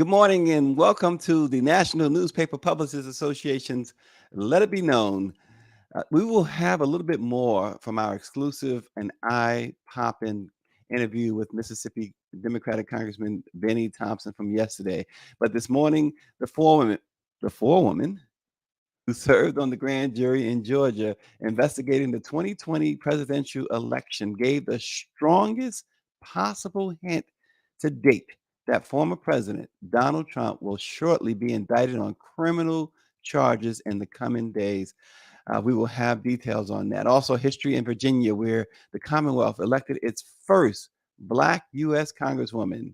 Good morning and welcome to the National Newspaper Publishers Association's Let It Be Known. We will have a little bit more from our exclusive and eye-popping interview with Mississippi Democratic Congressman Bennie Thompson from yesterday. But this morning, the forewoman who served on the grand jury in Georgia investigating the 2020 presidential election gave the strongest possible hint to date that former President Donald Trump will shortly be indicted on criminal charges in the coming days. We will have details on that. Also, history in Virginia, where the Commonwealth elected its first Black U.S. Congresswoman.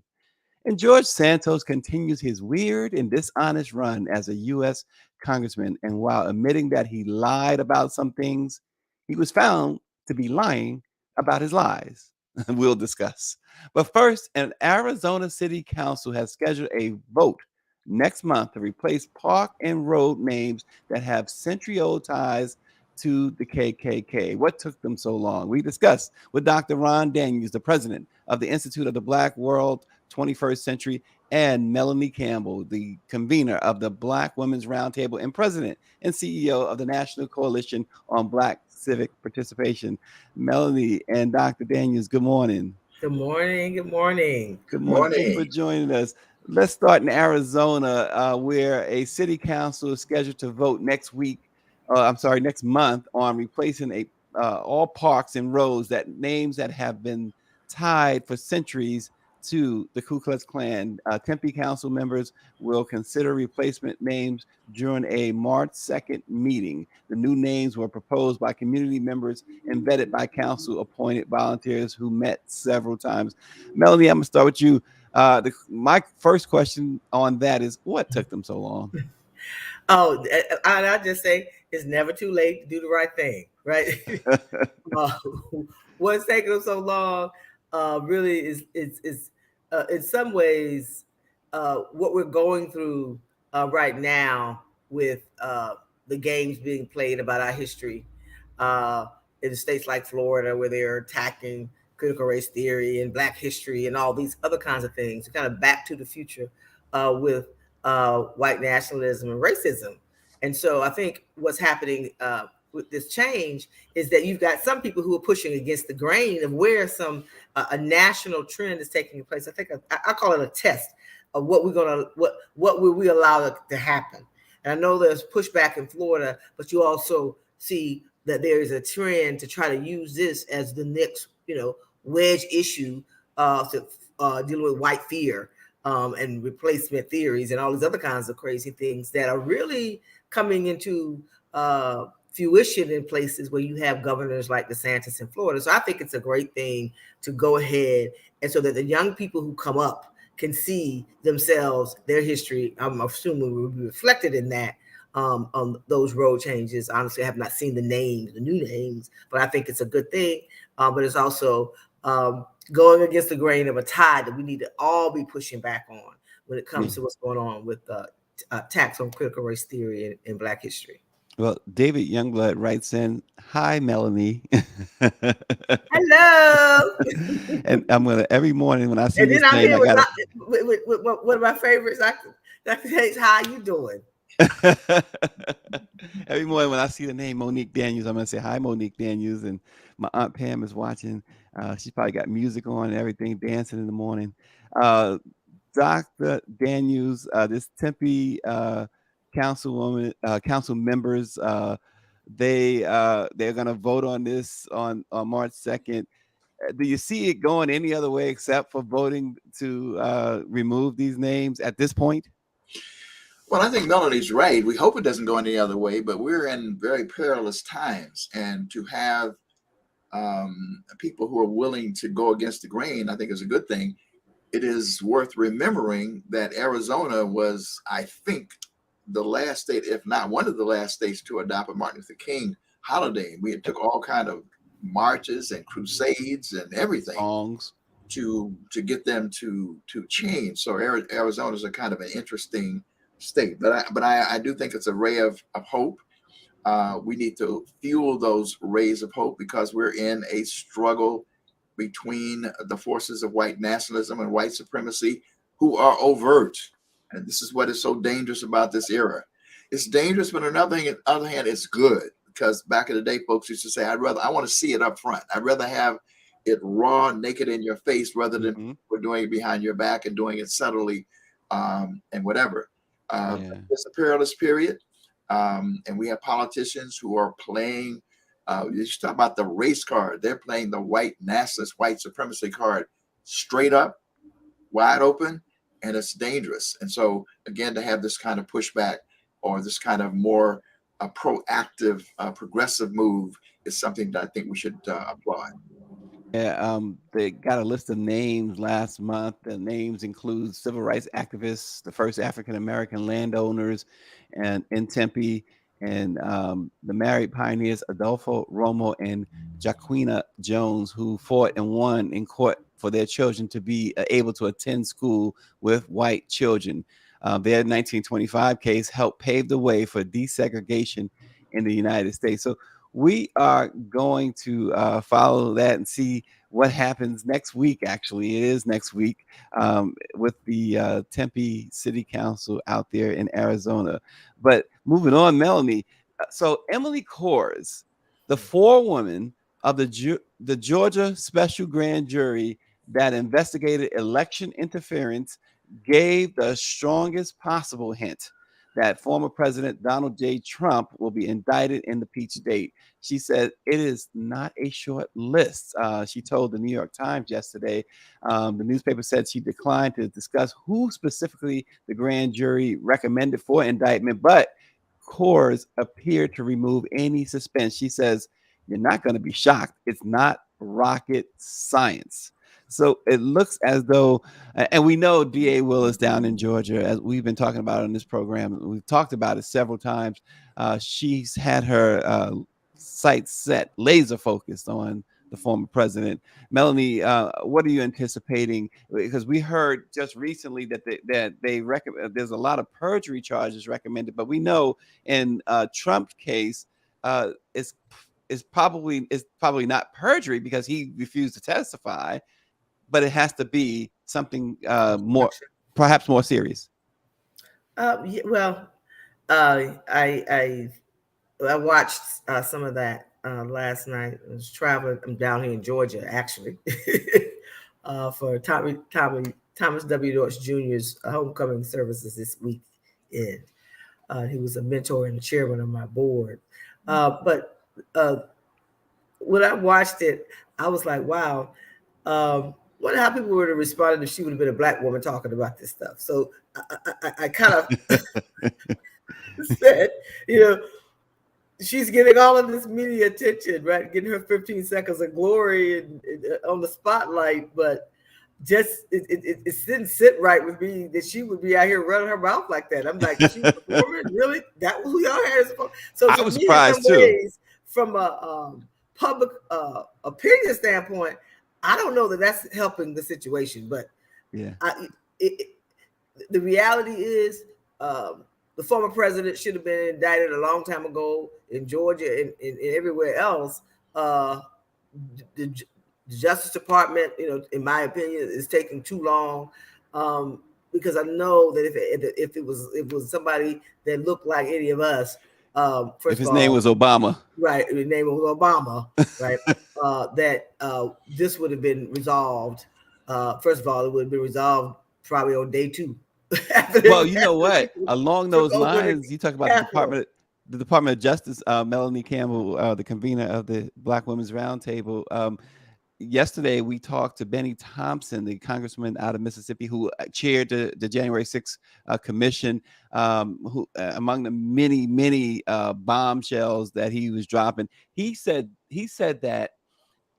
And George Santos continues his weird and dishonest run as a U.S. congressman. And while admitting that he lied about some things, he was found to be lying about his lies. We'll discuss. But first, an Arizona City Council has scheduled a vote next month to replace park and road names that have century-old ties to the KKK. What took them so long? We discussed with Dr. Ron Daniels, the president of the Institute of the Black World 21st Century, and Melanie Campbell, the convener of the Black Women's Roundtable and president and CEO of the National Coalition on Black Civic Participation. Melanie and Dr. Daniels, good morning. Good morning. Good morning. Good morning. Thank you for joining us. Let's start in Arizona, where a city council is scheduled to vote next month on replacing all parks and roads names that have been tied for centuries to the Ku Klux Klan. Tempe council members will consider replacement names during a March 2nd meeting. The new names were proposed by community members and vetted by council appointed volunteers who met several times. Melanie, I'm gonna start with you. My first question on that is, what took them so long? Oh, I just say it's never too late to do the right thing, right? What's taking them so long really is in some ways what we're going through right now with the games being played about our history in states like Florida, where they're attacking critical race theory and Black history and all these other kinds of things, kind of back to the future with white nationalism and racism. And so I think what's happening with this change is that you've got some people who are pushing against the grain of where a national trend is taking place. I think I call it a test of what will we allow to happen. And I know there's pushback in Florida, but you also see that there is a trend to try to use this as the next, wedge issue to dealing with white fear and replacement theories and all these other kinds of crazy things that are really coming into fruition in places where you have governors like DeSantis in Florida. So I think it's a great thing to go ahead and so that the young people who come up can see themselves, their history, I'm assuming will be reflected in that on those road changes. Honestly, I have not seen the new names, but I think it's a good thing. But it's also going against the grain of a tide that we need to all be pushing back on when it comes to what's going on with attacks on critical race theory and Black history. Well, David Youngblood writes in, "Hi, Melanie." Hello. And I'm gonna every morning when I see and this then I'm name, here I gotta. with one of my favorites. Dr. Hayes, how you doing? Every morning when I see the name Monique Daniels, I'm gonna say hi, Monique Daniels, and my Aunt Pam is watching. She's probably got music on and everything, dancing in the morning. Dr. Daniels, this Tempe council members, they're gonna vote on this on March 2nd. Do you see it going any other way except for voting to remove these names at this point? Well, I think Melanie's right. We hope it doesn't go any other way, but we're in very perilous times. And to have people who are willing to go against the grain, I think is a good thing. It is worth remembering that Arizona was, I think, the last state, if not one of the last states, to adopt a Martin Luther King holiday. We took all kind of marches and crusades and everything to get them to change. So Arizona is a kind of an interesting state, but I do think it's a ray of hope. We need to fuel those rays of hope because we're in a struggle between the forces of white nationalism and white supremacy, who are overt. And this is what is so dangerous about this era. It's dangerous, but on the other hand, it's good, because back in the day, folks used to say, I want to see it up front. I'd rather have it raw, naked in your face, rather than Mhm. we're doing it behind your back and doing it subtly, and whatever. Yeah. It's a perilous period. And we have politicians who are playing, you talk about the race card. They're playing the white nationalist, white supremacy card straight up, wide open, and it's dangerous. And so, again, to have this kind of pushback, or this kind of more proactive, progressive move, is something that I think we should applaud. Yeah, they got a list of names last month. The names include civil rights activists, the first African American landowners, and in Tempe, and the married pioneers Adolfo Romo and Jaquina Jones, who fought and won in court for their children to be able to attend school with white children. Their 1925 case helped pave the way for desegregation in the United States. So we are going to follow that and see what happens next week. Actually, it is next week, with the Tempe City Council out there in Arizona. But moving on, Melanie. So Emily Kors, the forewoman of the Georgia Special Grand Jury that investigated election interference, gave the strongest possible hint that former President Donald J. Trump will be indicted in the peach state. She said it is not a short list. She told the New York Times yesterday. The newspaper said she declined to discuss who specifically the grand jury recommended for indictment, but Coors appeared to remove any suspense. She says, "You're not going to be shocked. It's not rocket science." So it looks as though, and we know DA Willis down in Georgia, as we've been talking about on this program, we've talked about it several times. She's had her sights set, laser focused on the former president. Melanie, what are you anticipating? Because we heard just recently that they recommend, there's a lot of perjury charges recommended, but we know in Trump's case, it's probably not perjury because he refused to testify, but it has to be something more, perhaps more serious. Yeah, well, I watched some of that last night. I was traveling. I'm down here in Georgia, actually, for Thomas W. Dorch Jr.'s homecoming services this week. He was a mentor and chairman of my board. But when I watched it, I was like, wow. Wonder how people would have responded if she would have been a black woman talking about this stuff. So I kind of said, you know, she's getting all of this media attention, right? Getting her 15 seconds of glory and on the spotlight, but just it didn't sit right with me that she would be out here running her mouth like that. I'm like, she was a woman, really? That was who y'all had? So I to was me, in some surprised too. ways, from a public opinion standpoint, I don't know that that's helping the situation, but Yeah. The reality is the former president should have been indicted a long time ago in Georgia and everywhere else. The Justice Department, in my opinion, is taking too long, because I know that if it was somebody that looked like any of us, If first his of name all, was Obama, right, the name was Obama, right, that this would have been resolved. First of all, it would have been resolved probably on day 2. well, you know what? Along took those over the lines, you talk about Capitol. the Department of Justice. Melanie Campbell, the convener of the Black Women's Roundtable. Yesterday, we talked to Bennie Thompson, the congressman out of Mississippi, who chaired the January 6th commission. Who, among the many bombshells that he was dropping, he said that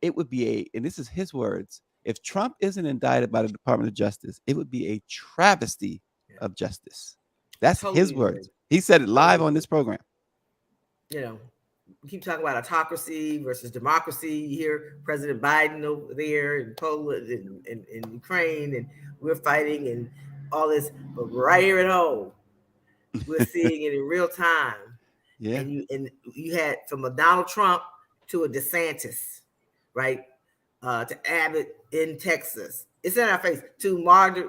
it would be and this is his words, if Trump isn't indicted by the Department of Justice, it would be a travesty of justice. That's his Totally agree. words. He said it live Totally on agree. this program. We keep talking about autocracy versus democracy. You hear President Biden over there in Poland and Ukraine, and we're fighting and all this, but right here at home, we're seeing it in real time. Yeah. And you had from a Donald Trump to a DeSantis, right? To Abbott in Texas. It's in our face. To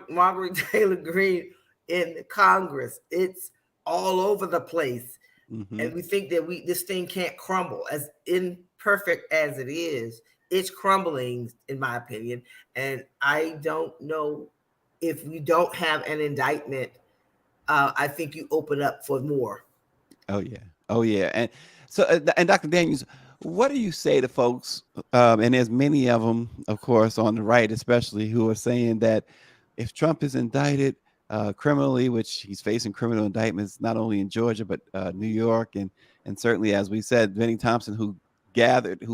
Margaret Taylor Greene in Congress. It's all over the place. Mm-hmm. And we think that this thing can't crumble. As imperfect as it is, it's crumbling, in my opinion. And I don't know if we don't have an indictment. I think you open up for more. Oh yeah. Oh yeah. And so, and Dr. Daniels, what do you say to folks? And there's many of them, of course, on the right, especially, who are saying that if Trump is indicted criminally, which he's facing criminal indictments not only in Georgia but New York, and certainly, as we said, Bennie Thompson, who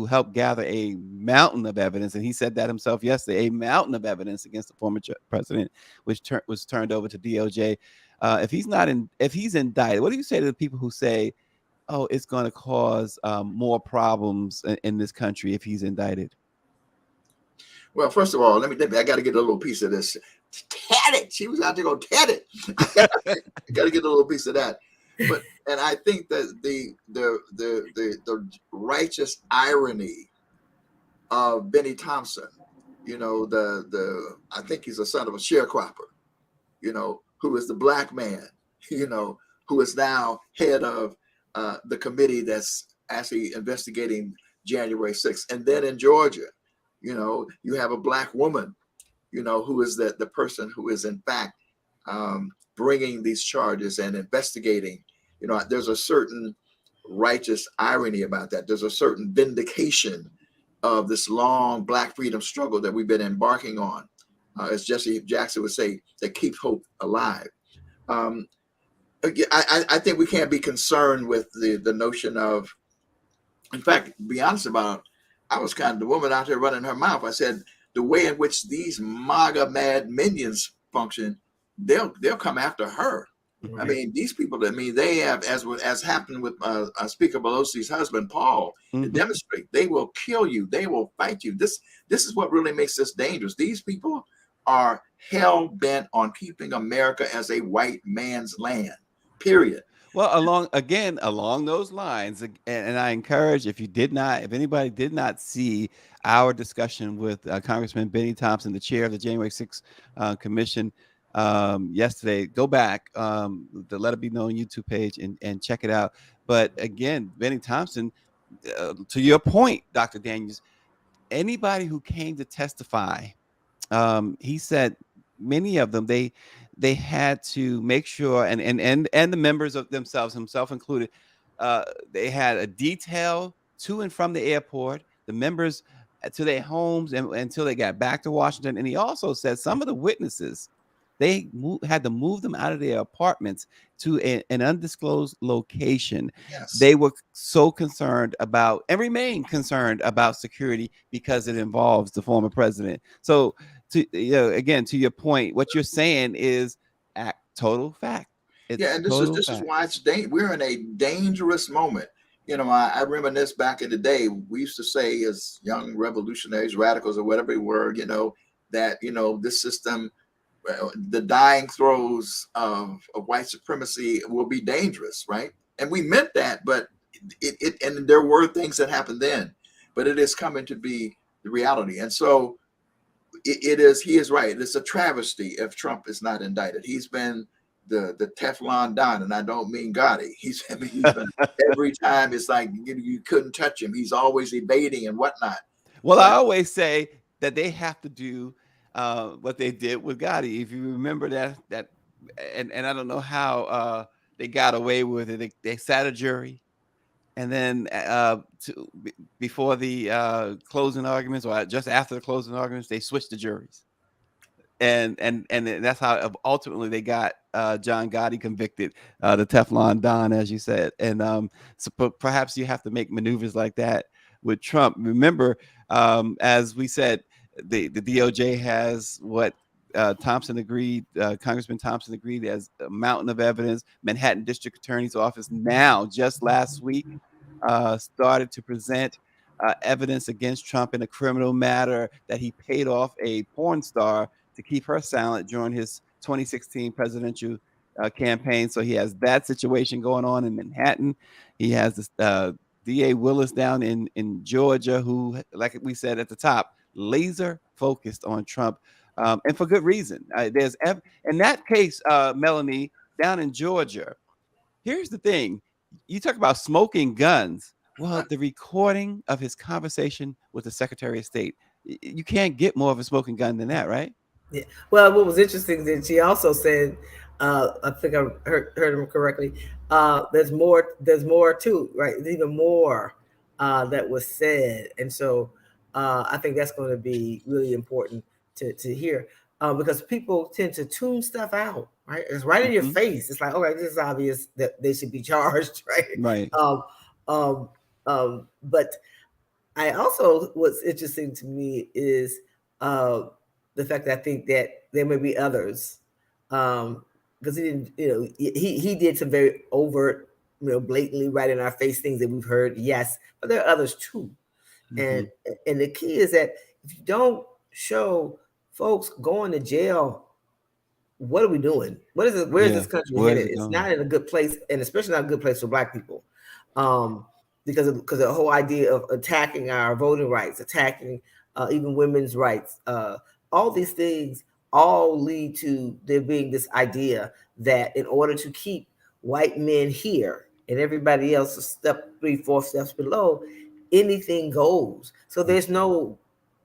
helped gather a mountain of evidence, and he said that himself yesterday, a mountain of evidence against the former president, which was turned over to DOJ. If he's indicted, what do you say to the people who say, "Oh, it's going to cause more problems in this country if he's indicted"? Well, first of all, I got to get a little piece of this. Tat it. She was out there going tat it. I got to get a little piece of that. And I think that the righteous irony of Bennie Thompson, I think he's a son of a sharecropper, who is the black man, who is now head of the committee that's actually investigating January 6th. And then in Georgia, you have a black woman, who is the person who is in fact bringing these charges and investigating. There's a certain righteous irony about that. There's a certain vindication of this long black freedom struggle that we've been embarking on. As Jesse Jackson would say, that keeps hope alive. I think we can't be concerned with the notion of, in fact, to be honest about it, I was kind of the woman out there running her mouth. I said, the way in which these MAGA mad minions function, they'll come after her. Mhm. I mean, these people, they have, as happened with Speaker Pelosi's husband, Paul, to Mhm. demonstrate, they will kill you. They will fight you. This is what really makes this dangerous. These people are hell bent on keeping America as a white man's land, period. Well, along those lines, and I encourage, if anybody did not see our discussion with Congressman Bennie Thompson, the chair of the January 6th Commission, yesterday, go back, the Let It Be Known YouTube page, and check it out. But again, Bennie Thompson, to your point, Dr. Daniels, anybody who came to testify, he said many of them, they had to make sure, and the members of themselves, himself included, they had a detail to and from the airport, the members to their homes, and until they got back to Washington. And he also said some of the witnesses, had to move them out of their apartments to an undisclosed location. Yes. They were so concerned about, and remain concerned about, security because it involves the former president. So, again, to your point, what you're saying is total fact. Yeah, It's and total this is fact. why we're in a dangerous moment. I reminisce back in the day, we used to say as young revolutionaries, radicals, or whatever we were, that this system, the dying throes of white supremacy will be dangerous, right? And we meant that, but and there were things that happened then, but it is coming to be the reality. And so it is, he is right. It's a travesty if Trump is not indicted. He's been the Teflon Don, and I don't mean Gotti. He's been every time, it's like you couldn't touch him. He's always evading and whatnot. Well, I But always say that they have to do what they did with Gotti. If you remember and I don't know how they got away with it. They sat a jury, and then before the closing arguments, or just after the closing arguments, they switched the juries. And that's how ultimately they got John Gotti convicted, the Teflon Don, as you said. And so perhaps you have to make maneuvers like that with Trump. Remember, as we said, the DOJ has what Thompson agreed, Congressman Thompson agreed, as a mountain of evidence. Manhattan District Attorney's Office now, just last week, started to present evidence against Trump in a criminal matter that he paid off a porn star to keep her silent during his 2016 presidential campaign. So he has that situation going on in Manhattan. He has this DA Willis down in Georgia, who, like we said at the top, laser focused on Trump. and for good reason. In that case, Melanie, down in Georgia, here's the thing: you talk about smoking guns. Well, the recording of his conversation with the Secretary of State, you can't get more of a smoking gun than that, right? Yeah. Well, what was interesting that she also said, I think I heard him correctly. There's more. There's more too, right? There's even more that was said, and so I think that's going to be really important to hear because people tend to tune stuff out. Right? It's right in your Mhm. face. It's like, okay, this is obvious that they should be charged, right? Right. But I also, what's interesting to me is uh, the fact that I think that there may be others, because he didn't, he did some very overt, blatantly right in our face things that we've heard. Yes, but there are others too, and Mhm. and the key is that if you don't show folks going to jail, what are we doing? What is it? Where is Yeah. this country Where is headed? it It's going? not in a good place, and especially not a good place for Black people, um, because the whole idea of attacking our voting rights, attacking even women's rights, all these things all lead to there being this idea that in order to keep white men here and everybody else a step 3, 4 steps below, anything goes. So there's no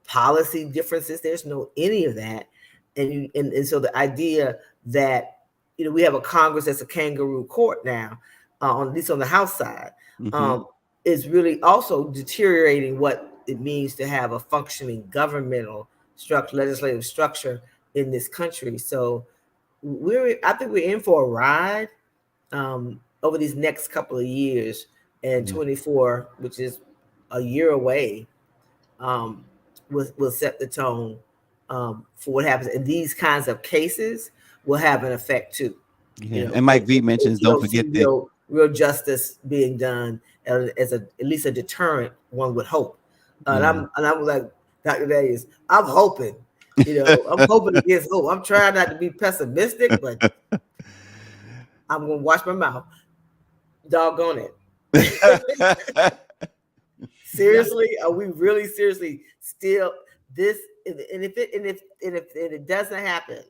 policy differences. There's no any of that, and so the idea that we have a Congress that's a kangaroo court now, at least on the House side, Mhm. um, is really also deteriorating what it means to have a functioning governmental structure, legislative structure in this country. So I think we're in for a ride over these next couple of years, and Yeah. 24, which is a year away, um, will set the tone for what happens. And these kinds of cases will have an effect too. Yeah. And Mike V If mentions, you don't don't forget see the. real justice being done as at least a deterrent, one would hope. Yeah. And I'm like Dr. Daniels, I'm hoping. I'm hoping against hope. I'm trying not to be pessimistic, but I'm gonna watch my mouth. Doggone it. Yeah. Seriously, are we really seriously still this? And if it doesn't happen,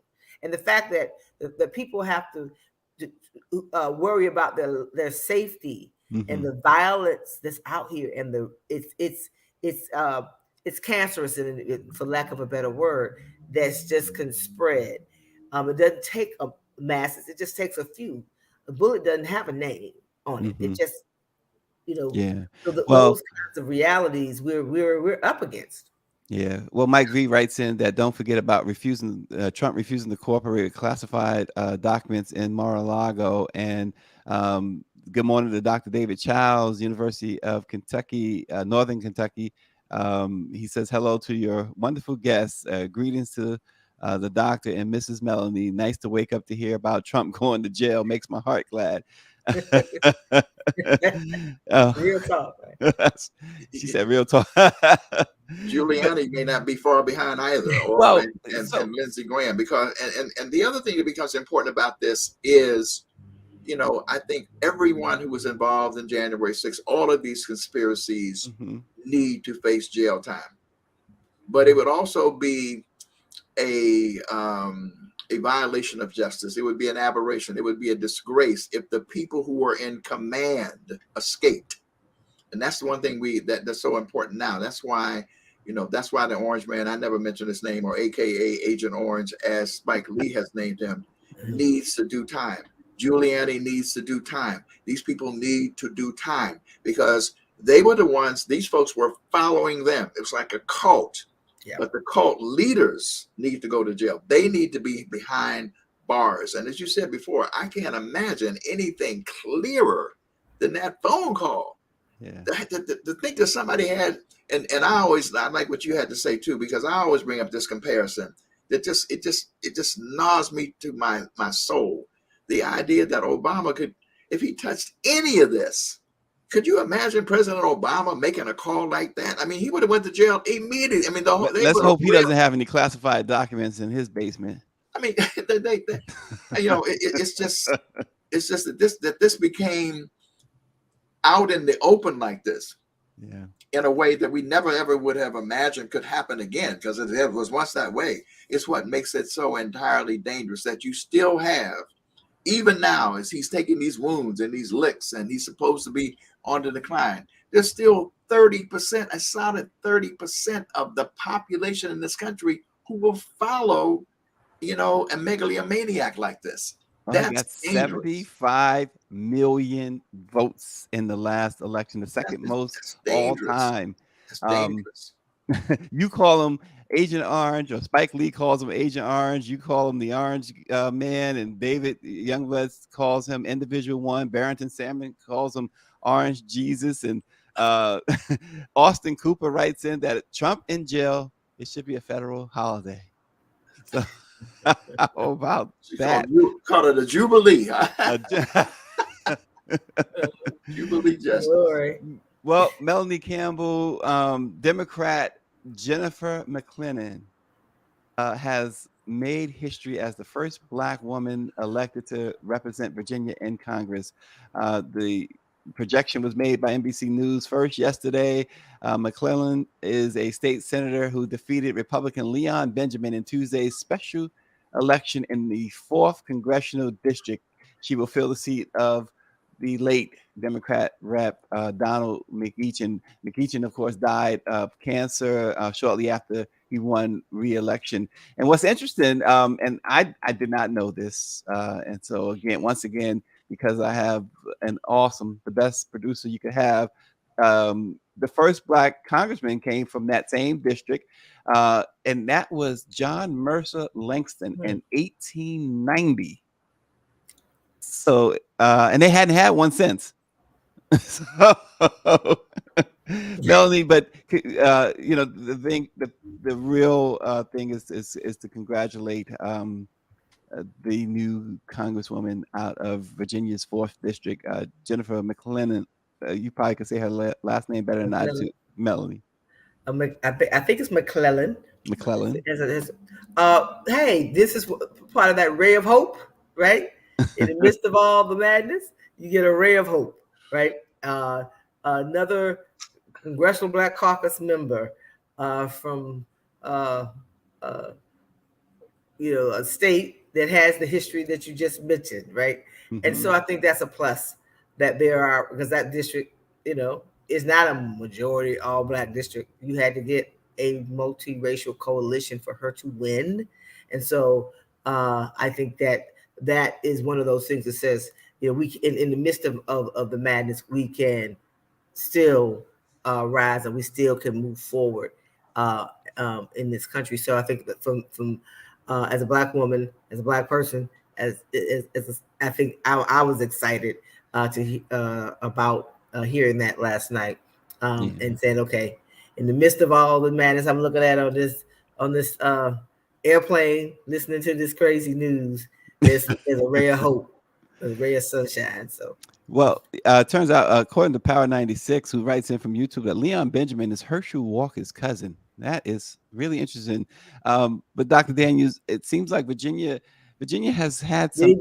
and the fact that the people have to worry about their safety and Mhm. the violence that's out here, and it's cancerous, for lack of a better word, that's just can spread. It doesn't take a masses; it just takes a few. A bullet doesn't have a name on it. It Mhm. just you know Yeah. so Well, those kinds of realities we're up against. yeah. Well, Mike V writes in that don't forget about Trump refusing to cooperate with classified documents in Mar-a-Lago. And good morning to Dr. David Childs, University of Kentucky, Northern Kentucky. He says hello to your wonderful guests. Greetings to the doctor and Mrs. Melanie. Nice to wake up to hear about Trump going to jail. Makes my heart glad. Oh, Real talk, right? she said real talk. But Giuliani may not be far behind either, or well, and so Lindsey Graham, because and the other thing that becomes important about this is, I think everyone who was involved in January 6th, all of these conspiracies mhm, need to face jail time. But it would also be a violation of justice. It would be an aberration. It would be a disgrace if the people who were in command escaped. And that's the one thing that's so important now. That's why the Orange Man, I never mentioned his name, or AKA Agent Orange, as Spike Lee has named him, needs to do time. Giuliani needs to do time. These people need to do time because they were the ones, these folks were following them. It was like a cult. Yeah. But the cult leaders need to go to jail. They need to be behind bars. And as you said before, I can't imagine anything clearer than that phone call. yeah, The thing that somebody had, and I like what you had to say too, because I always bring up this comparison that it just gnaws me to my soul. The idea that Obama could, if he touched any of this, could you imagine President Obama making a call like that? I mean, he would have went to jail immediately. I mean, they let's would have hope he doesn't have any classified documents in his basement. I mean, it's just that this became out in the open like this. Yeah. in a way that we never ever would have imagined could happen again, because it was once that way. It's what makes it so entirely dangerous that you still have, even now, as he's taking these wounds and these licks, and he's supposed to be on the decline, there's still 30%, a solid 30% of the population in this country who will follow, a megalomaniac like this. Well, he That's got dangerous. 75 million votes in the last election, the second most That's all dangerous. time. That's Um, dangerous. you call him Agent Orange, or Spike Lee calls him Agent Orange. You call him the Orange Man, and David Youngblood calls him Individual One. Barrington Salmon calls him Orange Jesus, and uh, Austin Cooper writes in that Trump in jail, it should be a federal holiday. So how about She that? called it a jubilee. Uh, Jubilee justice. Glory. well, Melanie Campbell, Democrat Jennifer McClellan has made history as the first Black woman elected to represent Virginia in Congress. The projection was made by NBC News first yesterday. McClellan is a state senator who defeated Republican Leon Benjamin in Tuesday's special election in the 4th congressional district. She will fill the seat of the late Democrat Rep Donald McEachin. McEachin, of course, died of cancer shortly after he won re-election. And what's interesting, and I did not know this, and so once again, because I have the best producer you could have, the first Black congressman came from that same district, and that was John Mercer Langston in 1890. So, and they hadn't had one since. So, Melanie, but the real thing is to congratulate the new congresswoman out of Virginia's 4th district, Jennifer McClellan. You probably could say her last name better than I do, Melanie. I think it's McClellan. McClellan. Hey, this is part of that ray of hope, right? In the midst of all the madness, you get a ray of hope, right? Another Congressional Black Caucus member from a state that has the history that you just mentioned, right? Mm-hmm. And so I think that's a plus that there are, because that district, is not a majority all Black district. You had to get a multiracial coalition for her to win. And so I think that is one of those things that says, we in the midst of the madness, we can still rise, and we still can move forward in this country. So I think that from as a Black woman, as a Black person, I think I was excited about hearing that last night, and saying, okay, in the midst of all the madness I'm looking at on this airplane, listening to this crazy news, there's a ray of hope, a ray of sunshine. So. Well, it turns out, according to Power 96, who writes in from YouTube, that Leon Benjamin is Herschel Walker's cousin. That is really interesting. But Dr. Daniels, it seems like Virginia has had some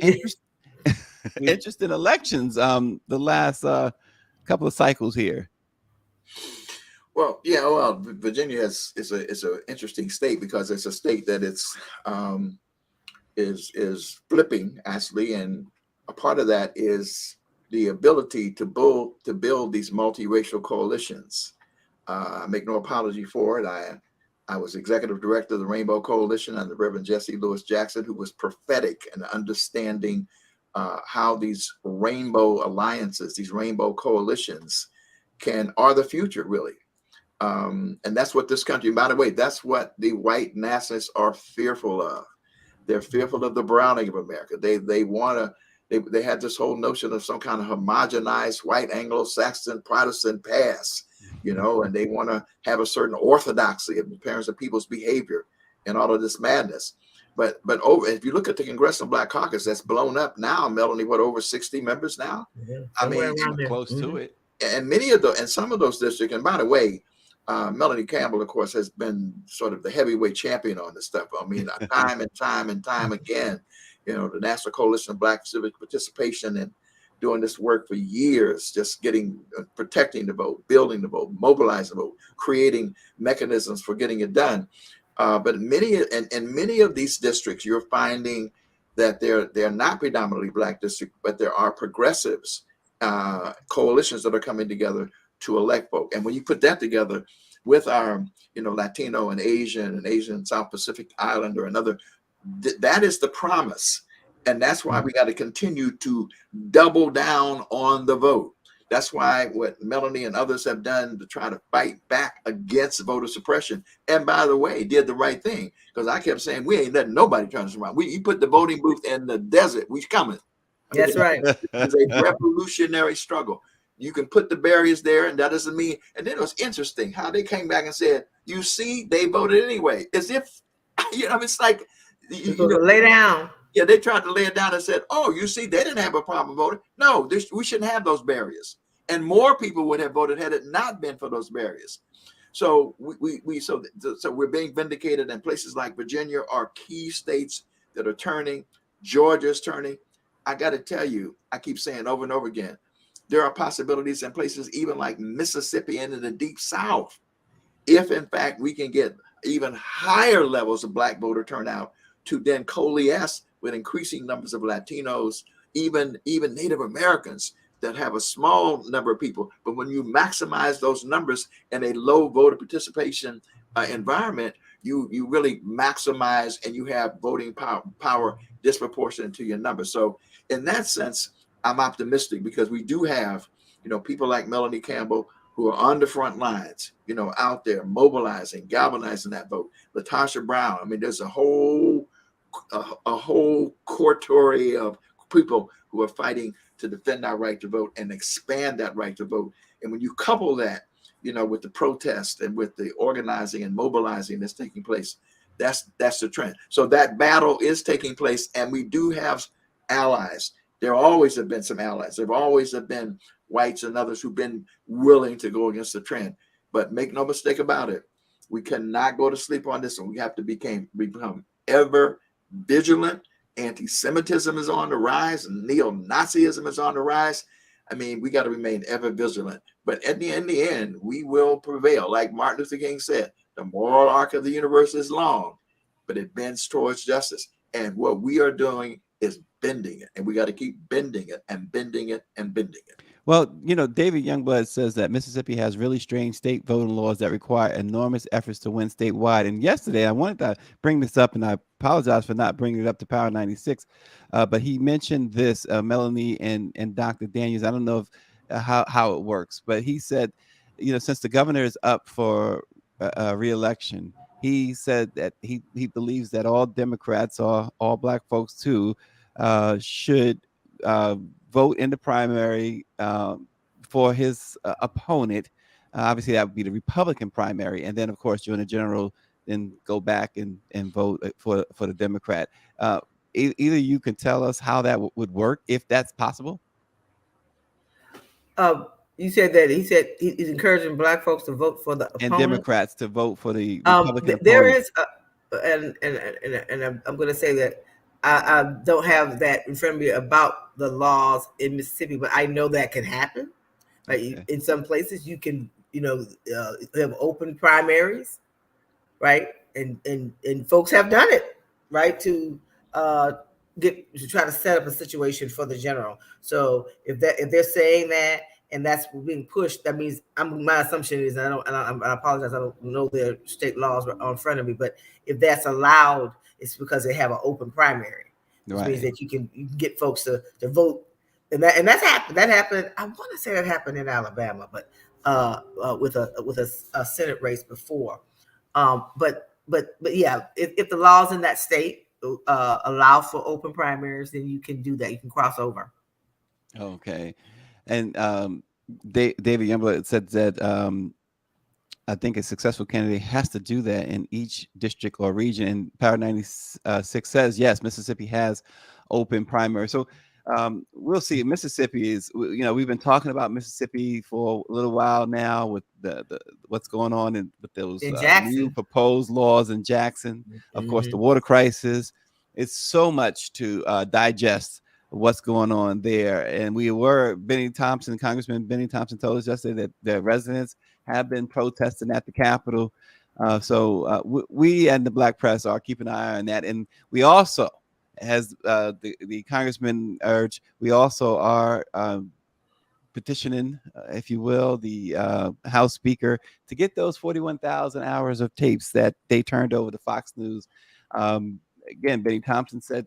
interesting elections the last couple of cycles here. Well, Virginia is an interesting state, because it's a state that is flipping, actually, and a part of that is the ability to build these multiracial coalitions. I make no apology for it. I was executive director of the Rainbow Coalition under Reverend Jesse Lewis Jackson, who was prophetic in understanding how these rainbow alliances, these rainbow coalitions are the future, really. And that's what this country, by the way, that's what the white nationalists are fearful of. They're fearful of the browning of America. They had this whole notion of some kind of homogenized white Anglo-Saxon Protestant past, and they want to have a certain orthodoxy of the parents of people's behavior and all of this madness. But if you look at the Congressional Black Caucus, that's blown up now, Melanie, over 60 members now? Yeah, I mean, close to it. And some of those districts, and by the way, Melanie Campbell, of course, has been sort of the heavyweight champion on this stuff. I mean, time and time again, the National Coalition of Black Civic Participation, doing this work for years, just getting protecting the vote, building the vote, mobilizing the vote, creating mechanisms for getting it done. But many of these districts, you're finding that they're not predominantly black districts, but there are progressives, coalitions that are coming together to elect folk. And when you put that together with our, Latino and Asian South Pacific Islander and other, that is the promise. And that's why we got to continue to double down on the vote. That's why what Melanie and others have done to try to fight back against voter suppression. And by the way, did the right thing, because I kept saying we ain't letting nobody turn us around. You put the voting booth in the desert, we coming. That's right. It's a revolutionary struggle. You can put the barriers there, and that doesn't mean. And then it was interesting how they came back and said, "You see, they voted anyway," as if it's like lay down. Yeah, they tried to lay it down and said, "Oh, you see, they didn't have a problem voting." No, we shouldn't have those barriers, and more people would have voted had it not been for those barriers. So so we're being vindicated, and places like Virginia are key states that are turning. Georgia's turning. I got to tell you, I keep saying over and over again, there are possibilities in places even like Mississippi and in the Deep South, if in fact we can get even higher levels of black voter turnout to then coalesce with increasing numbers of Latinos, even Native Americans that have a small number of people. But when you maximize those numbers in a low voter participation environment, you really maximize, and you have voting power disproportionate to your numbers. So in that sense, I'm optimistic, because we do have, people like Melanie Campbell who are on the front lines, out there mobilizing, galvanizing that vote. Latasha Brown. I mean, there's a whole coterie of people who are fighting to defend our right to vote and expand that right to vote. And when you couple that, with the protest and with the organizing and mobilizing that's taking place, that's the trend. So that battle is taking place, and we do have allies. There always have been some allies. There always have been whites and others who've been willing to go against the trend. But make no mistake about it, we cannot go to sleep on this, and we have to become ever vigilant. Anti-Semitism is on the rise, and neo-Nazism is on the rise. I mean, we got to remain ever vigilant. But in the end, we will prevail. Like Martin Luther King said, the moral arc of the universe is long, but it bends towards justice. And what we are doing is bending it, and we got to keep bending it and bending it and bending it. Well, David Youngblood says that Mississippi has really strange state voting laws that require enormous efforts to win statewide. And yesterday, I wanted to bring this up, and I apologize for not bringing it up to Power 96, but he mentioned this, Melanie and Dr. Daniels. I don't know if how it works, but he said, since the governor is up for re-election, he said that he believes that all Democrats, or all black folks too, should vote in the primary for his opponent. Obviously, that would be the Republican primary, and then, of course, during the general, then go back and vote for the Democrat. Either you can tell us how that would work, if that's possible. You said that he said he's encouraging black folks to vote for the opponent, and Democrats to vote for the Republican there opponent. is, and I'm going to say that I don't have that in front of me about the laws in Mississippi, but I know that can happen. Like, okay. In some places, you can, have open primaries, right? And folks have done it, right, to try to set up a situation for the general. So if they're saying that, and that's being pushed, that means my assumption is, and I apologize, I don't know their state laws in front of me, but if that's allowed, it's because they have an open primary, which means that you can get folks to vote, and that's happened. That happened. I want to say that happened in Alabama, but with a Senate race before. But yeah, if the laws in that state allow for open primaries, then you can do that. You can cross over. Okay. And David Youngblood said that I think a successful candidate has to do that in each district or region. And Power 96 says, yes, Mississippi has open primary. So we'll see. Mississippi is, we've been talking about Mississippi for a little while now with the what's going on with those new proposed laws in Jackson. Of course, the water crisis. It's so much to digest. what's going on there. And Bennie Thompson, Congressman Bennie Thompson told us yesterday that the residents have been protesting at the Capitol. We and the Black press are keeping an eye on that. And we also, as the congressman urged, we also are petitioning, if you will, the House Speaker to get those 41,000 hours of tapes that they turned over to Fox News. Again, Bennie Thompson said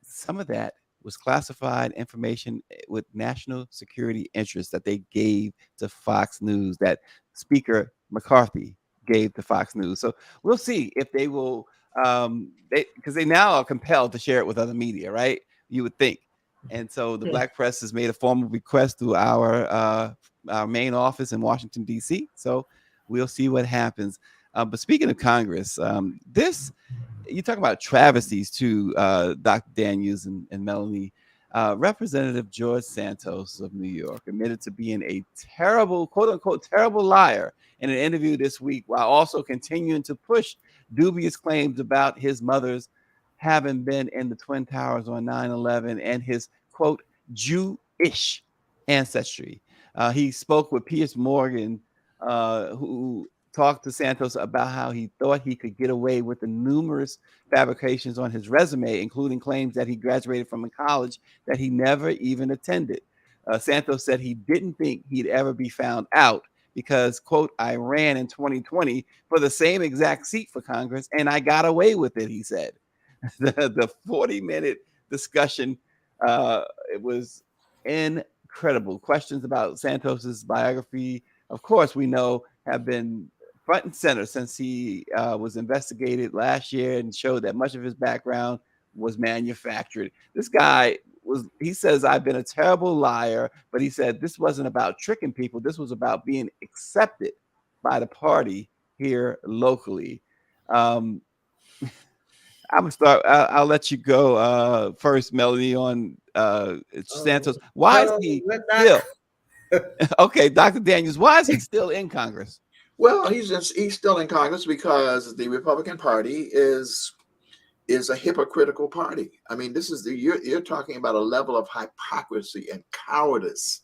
some of that was classified information with national security interests that they gave to Fox News, that Speaker McCarthy gave to Fox News. So we'll see if they will, because they now are compelled to share it with other media, right? You would think. And so the Black press has made a formal request through our main office in Washington, D.C. So we'll see what happens. But speaking of Congress, you talk about travesties to Dr. Daniels and Melanie. Representative George Santos of New York admitted to being a terrible, quote unquote, terrible liar in an interview this week, while also continuing to push dubious claims about his mother's having been in the Twin Towers on 9/11 and his, quote, Jewish ancestry. He spoke with Piers Morgan, who talked to Santos about how he thought he could get away with the numerous fabrications on his resume, including claims that he graduated from a college that he never even attended. Santos said he didn't think he'd ever be found out because, quote, I ran in 2020 for the same exact seat for Congress and I got away with it, he said. The 40-minute discussion, it was incredible. Questions about Santos's biography, of course, we know have been front and center since he was investigated last year and showed that much of his background was manufactured. This guy he says, I've been a terrible liar, but he said this wasn't about tricking people. This was about being accepted by the party here locally. I'm gonna start. I'll let you go first, Melody, on Santos. Why is he still okay, Dr. Daniels? Why is he still in Congress? Well, he's still in Congress because the Republican Party is a hypocritical party. I mean, this is you're talking about a level of hypocrisy and cowardice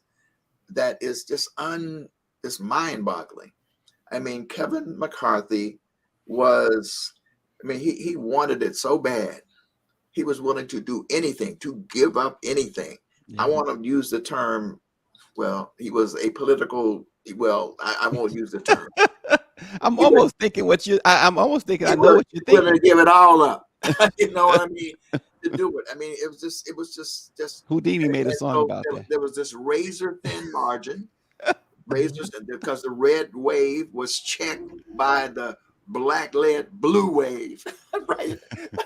that is just it's mind-boggling. I mean, Kevin McCarthy he wanted it so bad. He was willing to do anything, to give up anything. Yeah. I want to use the term, well, he was a political, I won't use the term. I'm almost thinking I know what you're thinking. Willing to give it all up. You know what I mean? To do it. I mean, it was just Houdini made a song about that. There was this razor thin margin. Razors, because the red wave was checked by the black led blue wave, right?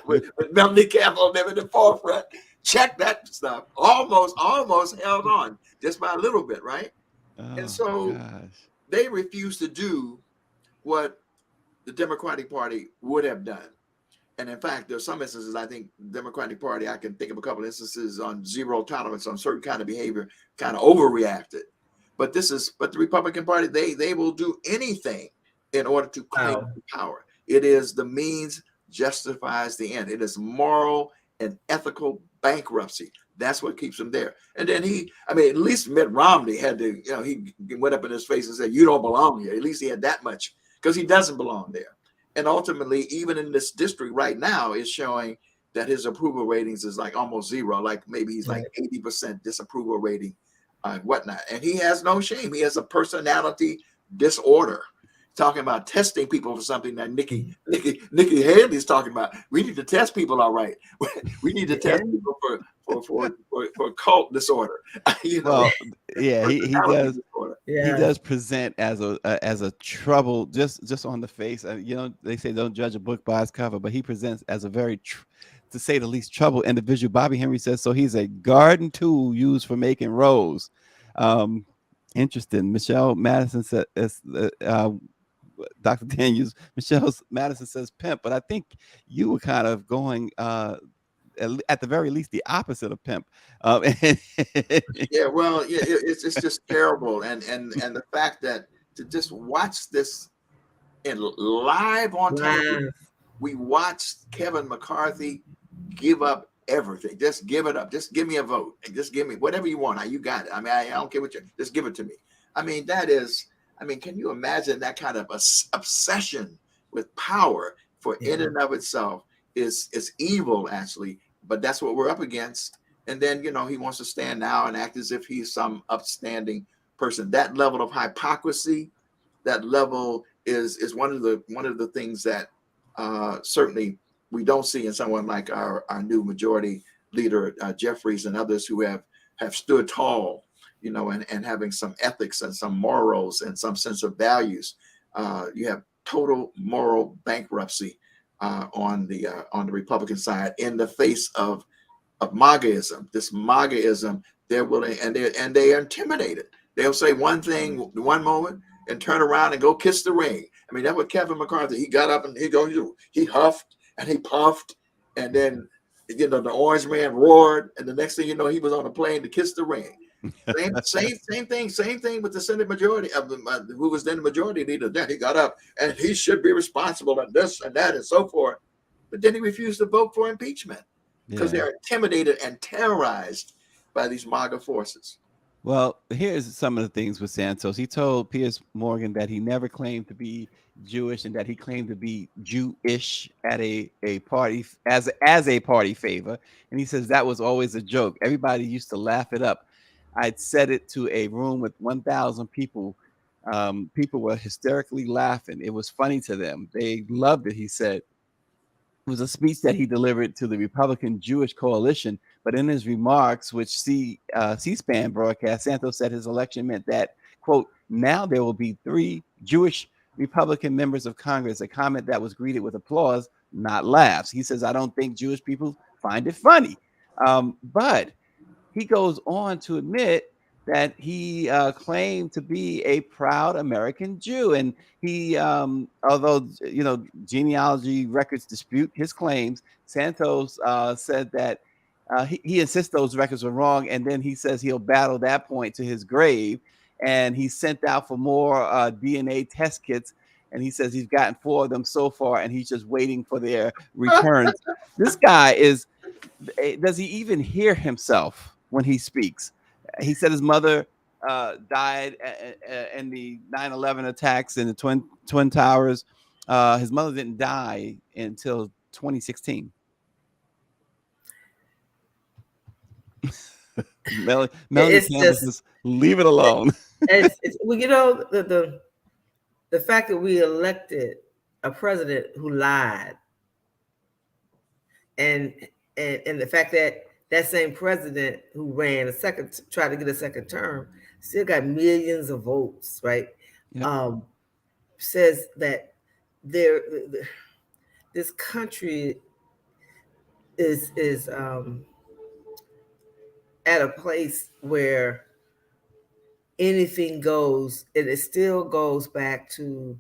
with Melanie Campbell there in the forefront. Check that stuff. Almost held on just by a little bit, right? Oh, and so they refused to do what the Democratic Party would have done. And in fact, there's some instances, I think the Democratic Party, I can think of a couple of instances on zero tolerance on certain kind of behavior, kind of overreacted. But the Republican Party, they will do anything in order to claim power. It is the means justifies the end. It is moral and ethical bankruptcy. That's what keeps him there. And then at least Mitt Romney had to, he went up in his face and said, you don't belong here. At least he had that much, because he doesn't belong there. And ultimately, even in this district right now, is showing that his approval ratings is like almost zero. Like maybe he's like 80% disapproval rating and whatnot. And he has no shame. He has a personality disorder. Talking about testing people for something that Nikki Haley's talking about. We need to test people, all right. We need to test people for cult disorder. Well, yeah, he does. Yeah. He does present as a trouble just on the face. They say don't judge a book by its cover, but he presents as a very, to say the least, troubled individual. Bobby Henry says so. He's a garden tool used for making rolls. Interesting. Michelle Madison said, Dr. Daniels, Michelle Madison says pimp, but I think you were kind of going at the very least the opposite of pimp. It's just terrible, and the fact that to just watch this live on television, we watched Kevin McCarthy give up everything. Just give it up. Just give me a vote. And just give me whatever you want. You got it. I mean, I don't care what you just give it to me. I mean, that is, I mean, can you imagine that kind of obsession with power for in and of itself is evil actually, but that's what we're up against. And then, he wants to stand now and act as if he's some upstanding person. That level of hypocrisy, that level is one of the things that certainly we don't see in someone like our new majority leader Jeffries and others who have stood tall, and having some ethics and some morals and some sense of values. You have total moral bankruptcy on the Republican side in the face of MAGAism. This MAGAism, they're willing and they are intimidated. They'll say one thing one moment and turn around and go kiss the ring. I mean, that's what Kevin McCarthy. He got up and he huffed and he puffed, and then the orange man roared, and the next thing you know, he was on a plane to kiss the ring. Same thing with the Senate majority of who was then the majority leader. Then he got up and he should be responsible and this and that and so forth. But then he refused to vote for impeachment because they're intimidated and terrorized by these MAGA forces. Well, here's some of the things with Santos. He told Piers Morgan that he never claimed to be Jewish and that he claimed to be Jewish at a party as a party favor. And he says that was always a joke. Everybody used to laugh it up. I'd said it to a room with 1,000 people. People were hysterically laughing. It was funny to them. They loved it, he said. It was a speech that he delivered to the Republican Jewish Coalition. But in his remarks, which C-SPAN broadcast, Santos said his election meant that, quote, now there will be 3 Jewish Republican members of Congress, a comment that was greeted with applause, not laughs. He says, I don't think Jewish people find it funny. But he goes on to admit that he claimed to be a proud American Jew. And he, although, genealogy records dispute his claims, Santos said that he insists those records were wrong. And then he says he'll battle that point to his grave. And he sent out for more DNA test kits. And he says he's gotten 4 of them so far, and he's just waiting for their returns. This guy does he even hear himself when he speaks? He said his mother died in the 9/11 attacks in the Twin Towers. His mother didn't die until 2016. Melanie Campbell says, leave it alone. Well, the fact that we elected a president who lied, and the fact that that same president who tried to get a second term, still got millions of votes, right? Yep. Says that this country is at a place where anything goes, and it still goes back to,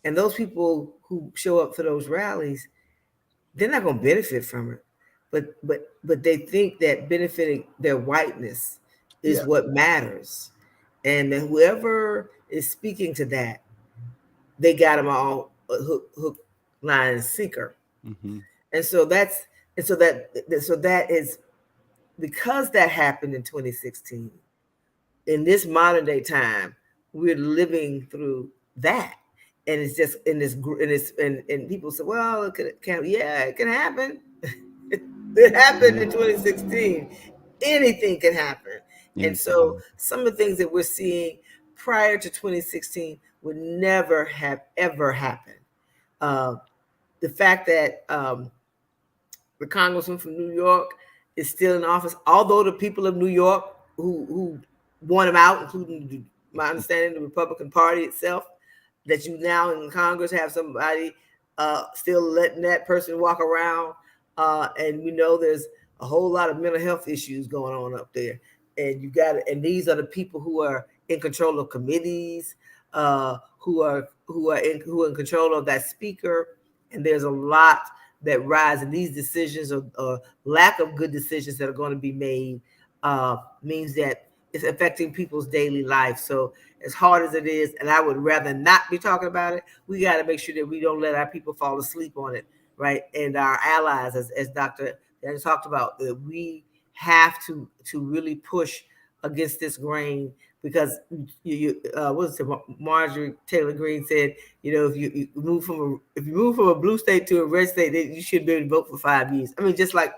and those people who show up for those rallies, they're not going to benefit from it. But they think that benefiting their whiteness is what matters, and that whoever is speaking to that, they got them all hook, line, and sinker. Mm-hmm. And so that is because that happened in 2016. In this modern day time, we're living through that, and it's just and people say, well, it can happen. It happened in 2016. Anything can happen. And so some of the things that we're seeing prior to 2016 would never have ever happened. The fact that the Congressman from New York is still in office, although the people of New York who want him out, including my understanding, the Republican Party itself, that you now in Congress have somebody still letting that person walk around. And we know there's a whole lot of mental health issues going on up there. And and these are the people who are in control of committees, who are in control of that speaker. And there's a lot that rise, and these decisions or lack of good decisions that are going to be made means that it's affecting people's daily life. So as hard as it is, and I would rather not be talking about it, we got to make sure that we don't let our people fall asleep on it, right? And our allies, as Dr. that has talked about that we have to really push against this grain, because what is it? Marjorie Taylor Greene said, if you move from a blue state to a red state, then you should be able to vote for 5 years. I mean, just like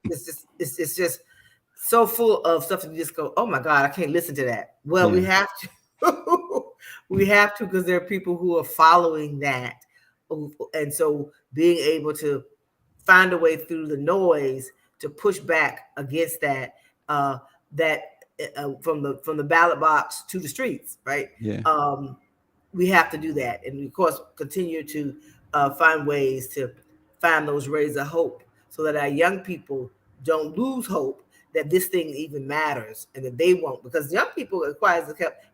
it's just so full of stuff that you just go, oh my God, I can't listen to that. Well, we have to, we have to, because there are people who are following that, and so being able to find a way through the noise to push back against that, from the ballot box to the streets, right? Yeah. We have to do that, and of course continue to find ways to find those rays of hope, so that our young people don't lose hope that this thing even matters, and that they won't, because young people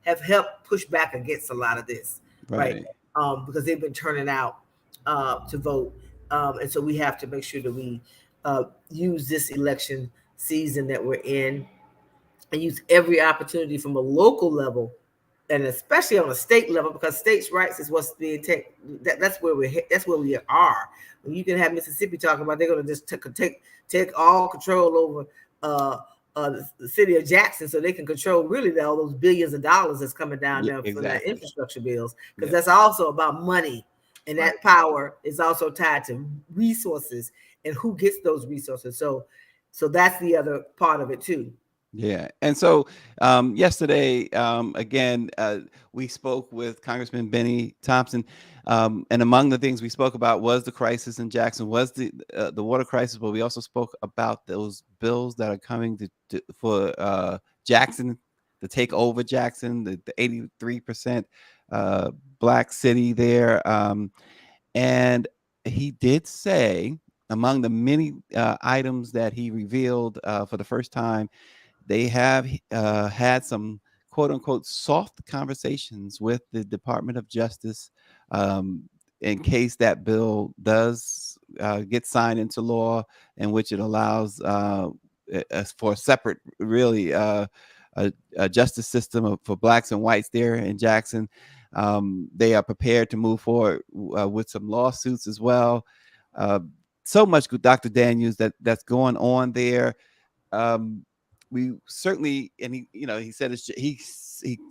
have helped push back against a lot of this, right? Because they've been turning out to vote, and so we have to make sure that we use this election season that we're in, and use every opportunity from a local level, and especially on a state level, because states' rights is what's being taken. That's where we are. When you can have Mississippi talking about they're going to just take all control over the city of Jackson, so they can control really all those billions of dollars that's coming down there for the infrastructure bills, because that's also about money, and that power is also tied to resources and who gets those resources. So that's the other part of it too. Yeah. And so yesterday, again, we spoke with Congressman Bennie Thompson. And among the things we spoke about was the crisis in Jackson, was the water crisis, but we also spoke about those bills that are coming for Jackson, to take over Jackson, the 83% Black city there. And he did say, among the many items that he revealed for the first time, they have had some quote unquote soft conversations with the Department of Justice in case that bill does get signed into law, in which it allows for a separate, really, a justice system for Blacks and whites there in Jackson. They are prepared to move forward with some lawsuits as well. So much, Dr. Daniels, that's going on there. We certainly, and he said he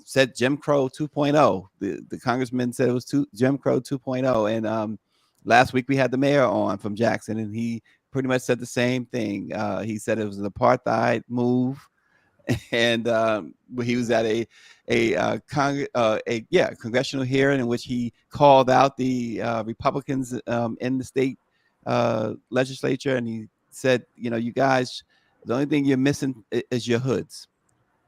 said Jim Crow 2.0. The congressman said it was Jim Crow 2.0. And last week we had the mayor on from Jackson, and he pretty much said the same thing. He said it was an apartheid move, and he was at a congressional hearing in which he called out the Republicans in the state legislature, and he said, you guys, the only thing you're missing is your hoods.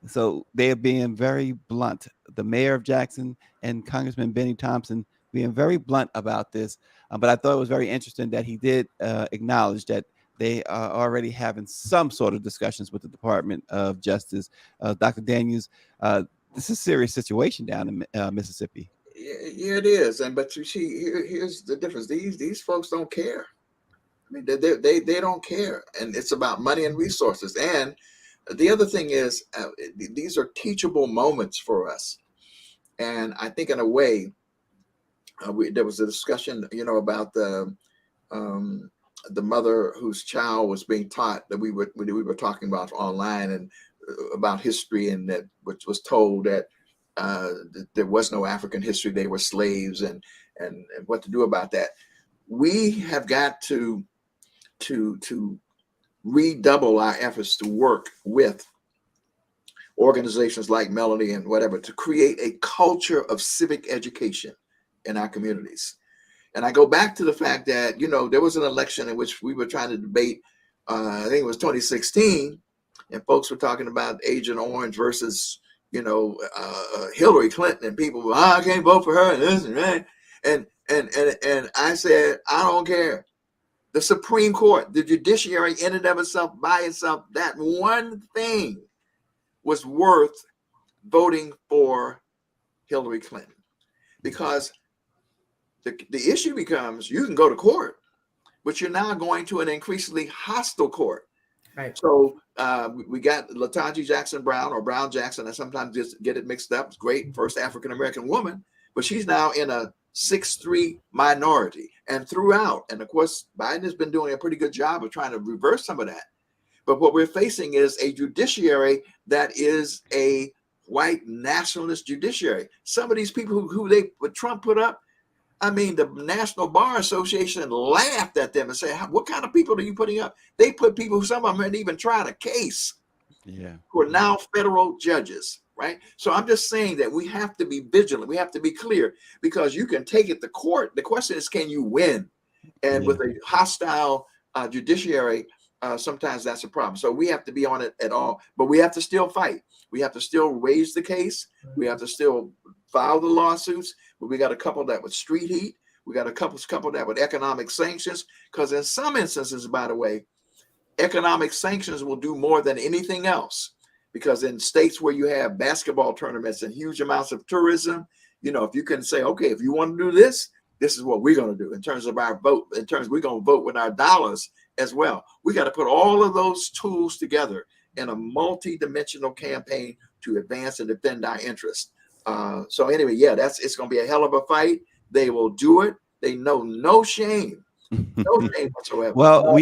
So they are being very blunt. The mayor of Jackson and Congressman Bennie Thompson being very blunt about this. But I thought it was very interesting that he did acknowledge that they are already having some sort of discussions with the Department of Justice. Dr. Daniels, this is a serious situation down in Mississippi. Yeah, it is. But you see, here's the difference. These folks don't care. I mean, they don't care, and it's about money and resources. And the other thing is, these are teachable moments for us. And I think, in a way, there was a discussion, about the mother whose child was being taught, that we were talking about online, and about history, and that which was told that there was no African history; they were slaves, and what to do about that. We have got to redouble our efforts to work with organizations like Melody and whatever, to create a culture of civic education in our communities. And I go back to the fact that, there was an election in which we were trying to debate, I think it was 2016, and folks were talking about Agent Orange versus, Hillary Clinton, and people were, I can't vote for her, and this and that. And I said, I don't care. The Supreme Court, the judiciary in and of itself, by itself, that one thing was worth voting for Hillary Clinton. Because the issue becomes, you can go to court, but you're now going to an increasingly hostile court. Right. So we got Latanji Jackson Brown, or Brown Jackson. I sometimes just get it mixed up. It's great, first African-American woman, but she's now in a 6-3 minority. And throughout, and of course, Biden has been doing a pretty good job of trying to reverse some of that. But what we're facing is a judiciary that is a white nationalist judiciary. Some of these people what Trump put up, I mean, the National Bar Association laughed at them and said, "What kind of people are you putting up?" They put people who some of them hadn't even tried a case, Yeah. who are now federal judges, right? So I'm just saying that we have to be vigilant. We have to be clear, because you can take it to court. The question is, can you win? And with a hostile judiciary, sometimes that's a problem. So we have to be on it at all, but we have to still fight. We have to still raise the case. We have to still file the lawsuits, but we got to couple that with street heat. We got to couple that with economic sanctions, because in some instances, by the way, economic sanctions will do more than anything else. Because in states where you have basketball tournaments and huge amounts of tourism, if you can say, okay, if you want to do this, this is what we're going to do in terms of our vote, in terms we're going to vote with our dollars as well. We got to put all of those tools together in a multi-dimensional campaign to advance and defend our interests. So anyway, it's going to be a hell of a fight. They will do it. They know no shame, no shame whatsoever. Well,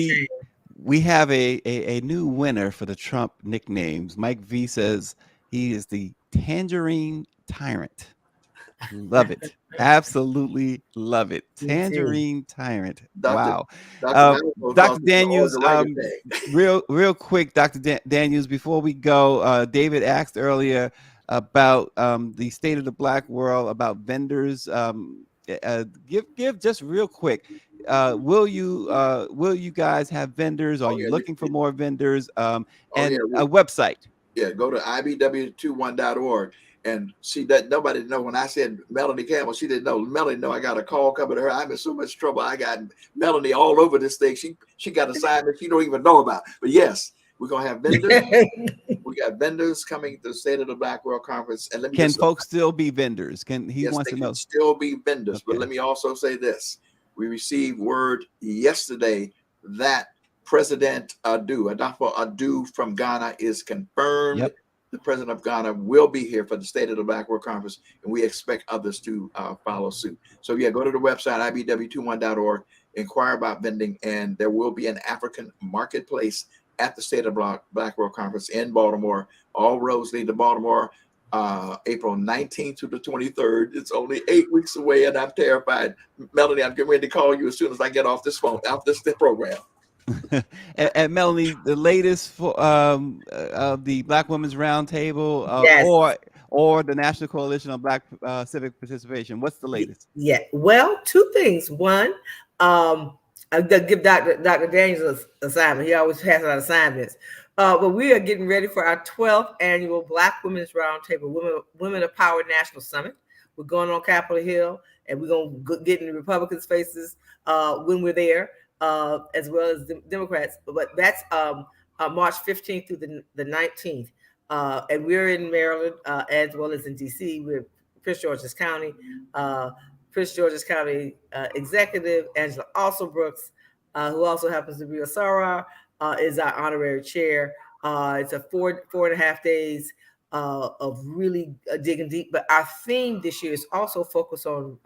we have a new winner for the Trump nicknames. Mike V says he is the Tangerine Tyrant. Love it. Absolutely love it. Tangerine Tyrant. Wow. Dr. Daniels, real quick, Dr. Daniels, before we go, David asked earlier about the state of the Black world, about vendors. Give just real quick. Will you guys have vendors? Are you looking for more vendors? And a website? Yeah, go to ibw21.org and see that. Nobody know when I said Melanie Campbell, she didn't know. Melanie know I got a call coming to her. I'm in so much trouble. I got Melanie all over this thing. She got assignments she don't even know about. But yes, we're gonna have vendors. We got vendors coming to the State of the Black World Conference. And can folks still be vendors? Wants to know. Still be vendors. Okay. But let me also say this: we received word yesterday that President Adolfo Adu from Ghana is confirmed. Yep. The president of Ghana will be here for the State of the Black World Conference, and we expect others to follow suit. So go to the website, ibw21.org, inquire about vending, and there will be an African marketplace at the State of the Black World Conference in Baltimore. All roads lead to Baltimore, April 19th to the 23rd. It's only 8 weeks away, and I'm terrified. Melanie, I'm getting ready to call you as soon as I get off this program. And Melanie, the latest for of the Black Women's Roundtable, or the National Coalition on Black Civic Participation. What's the latest? Yeah, well, two things. One, I'll give Dr. Daniels an assignment. He always passes out assignments. But we are getting ready for our 12th annual Black Women's Roundtable Women of Power National Summit. We're going on Capitol Hill, and we're going to get in the Republicans' faces when we're there. As well as the Democrats, but that's March 15th through the 19th. And we're in Maryland as well as in DC. We're Prince George's County. Prince George's County Executive Angela Brooks, who also happens to be a Sarah, is our honorary chair. It's a 4.5 days of really digging deep. But our theme this year is also focused on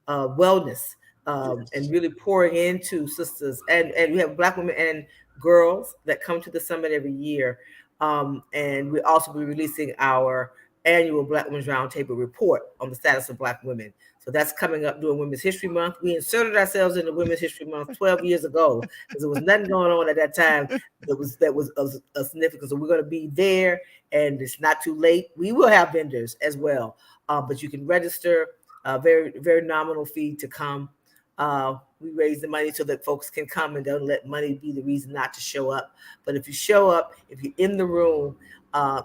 wellness. And really pouring into sisters, and we have Black women and girls that come to the summit every year, and we'll also be releasing our annual Black Women's Roundtable report on the status of Black women. So that's coming up during Women's History Month. We inserted ourselves into Women's History Month 12 years ago because there was nothing going on at that time that was of significance. So we're going to be there, and it's not too late. We will have vendors as well, but you can register a very, very nominal fee to come. We raise the money so that folks can come, and don't let money be the reason not to show up. But if you show up, if you're in the room,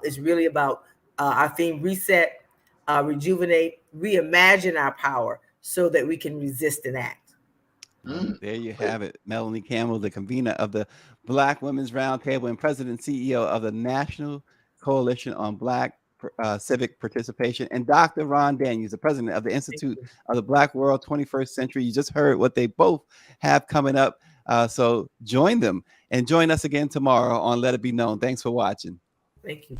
it's really about our theme: reset, rejuvenate, reimagine our power so that we can resist and act. There you have it. Melanie Campbell, the convener of the Black Women's Roundtable and president and CEO of the National Coalition on Black Civic Participation, and Dr. Ron Daniels, the president of the Institute of the Black World 21st Century. You just heard what they both have coming up. So join them and join us again tomorrow on Let It Be Known. Thanks for watching. Thank you.